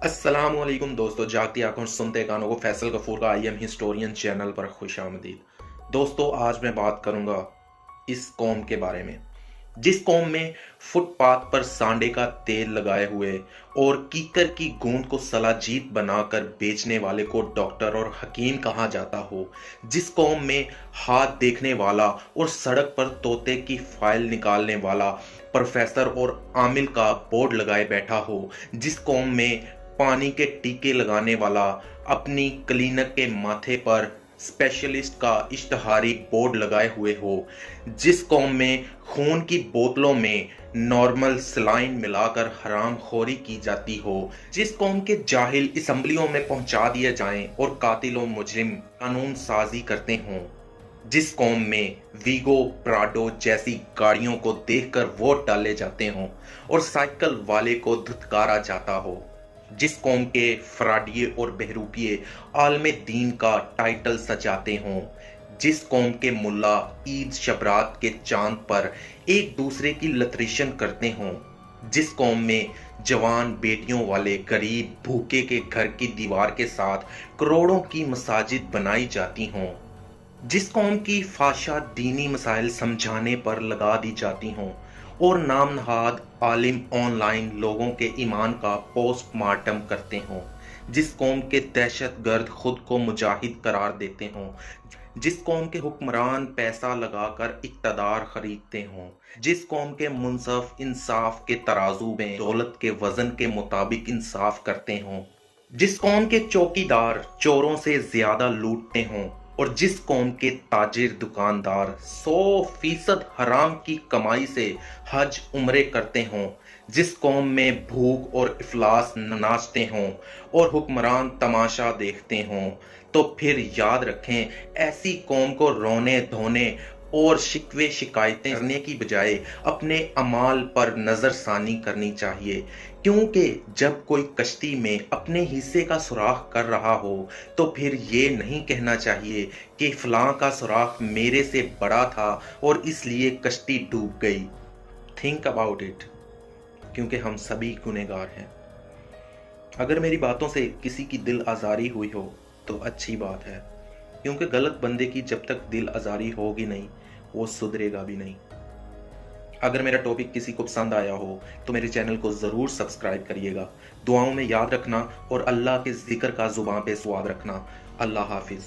अस्सलाम वालेकुम दोस्तों, जागती आंखों सुनते कानों को फैसल गफूर का आई एम हिस्टोरियन चैनल पर खुशामदीद। दोस्तों, आज मैं बात करूंगा इस कौम के बारे में जिस कौम में फुटपाथ पर सांडे का तेल लगाए हुए और कीकर की गूंद को सलाजीत बनाकर बेचने वाले को डॉक्टर और हकीम कहा जाता हो। जिस कौम में हाथ देखने वाला और सड़क पर तोते की फाइल निकालने वाला प्रोफेसर और आमिल का बोर्ड लगाए बैठा हो। जिस कौम में पानी के टीके लगाने वाला अपनी क्लिनिक के माथे पर स्पेशलिस्ट का इश्तहारी बोर्ड लगाए हुए हो। जिस कौम में खून की बोतलों में नॉर्मल सलाइन मिलाकर हराम खोरी की जाती हो। जिस कौम के जाहिल असम्बलियों में पहुंचा दिए जाएं और कातिल और मुजरिम कानून साजी करते हों। जिस कौम में वीगो प्राडो जैसी गाड़ियों को देखकर वोट डाले जाते हों और साइकिल वाले को धुतकारा जाता हो। जिस कौम के फराडिये और बहरूपिये आलमे दीन का टाइटल सजाते हों। जिस कौम के मुल्ला ईद शबरात के चांद पर एक दूसरे की लतरिशन करते हों। जिस कौम में जवान बेटियों वाले गरीब भूखे के घर की दीवार के साथ करोड़ों की मसाजिद बनाई जाती हों। जिस कौम की फाशा दीनी मसाइल समझाने पर लगा दी जाती हों और नाम नहाद आलिम ऑनलाइन लोगों के ईमान का पोस्टमार्टम करते हों। जिस कौम के दहशतगर्द खुद को मुजाहिद करार देते हों। जिस कौम के हुक्मरान पैसा लगाकर इक़्तिदार खरीदते हों। जिस कौम के मुंसफ इंसाफ के तराजू में दौलत के वजन के मुताबिक इंसाफ करते हों। जिस कौम के चौकीदार चोरों से ज्यादा लूटते हों और जिस कौम के ताजिर दुकानदार 100% हराम की कमाई से हज उम्रे करते हों। जिस कौम में भूख और इफलास नाचते हों और हुक्मरान तमाशा देखते हों, तो फिर याद रखें, ऐसी कौम को रोने धोने और शिकवे शिकायतें करने की बजाय अपने अमाल पर नज़रसानी करनी चाहिए। क्योंकि जब कोई कश्ती में अपने हिस्से का सुराख कर रहा हो तो फिर ये नहीं कहना चाहिए कि फलां का सुराख मेरे से बड़ा था और इसलिए कश्ती डूब गई। थिंक अबाउट इट, क्योंकि हम सभी गुनहगार हैं। अगर मेरी बातों से किसी की दिल आज़ारी हुई हो तो अच्छी बात है, क्योंकि गलत बंदे की जब तक दिल आज़ारी होगी नहीं, वो सुधरेगा भी नहीं। अगर मेरा टॉपिक किसी को पसंद आया हो तो मेरे चैनल को ज़रूर सब्सक्राइब करिएगा। दुआओं में याद रखना और अल्लाह के जिक्र का ज़ुबान पे स्वाद रखना। अल्लाह हाफिज़।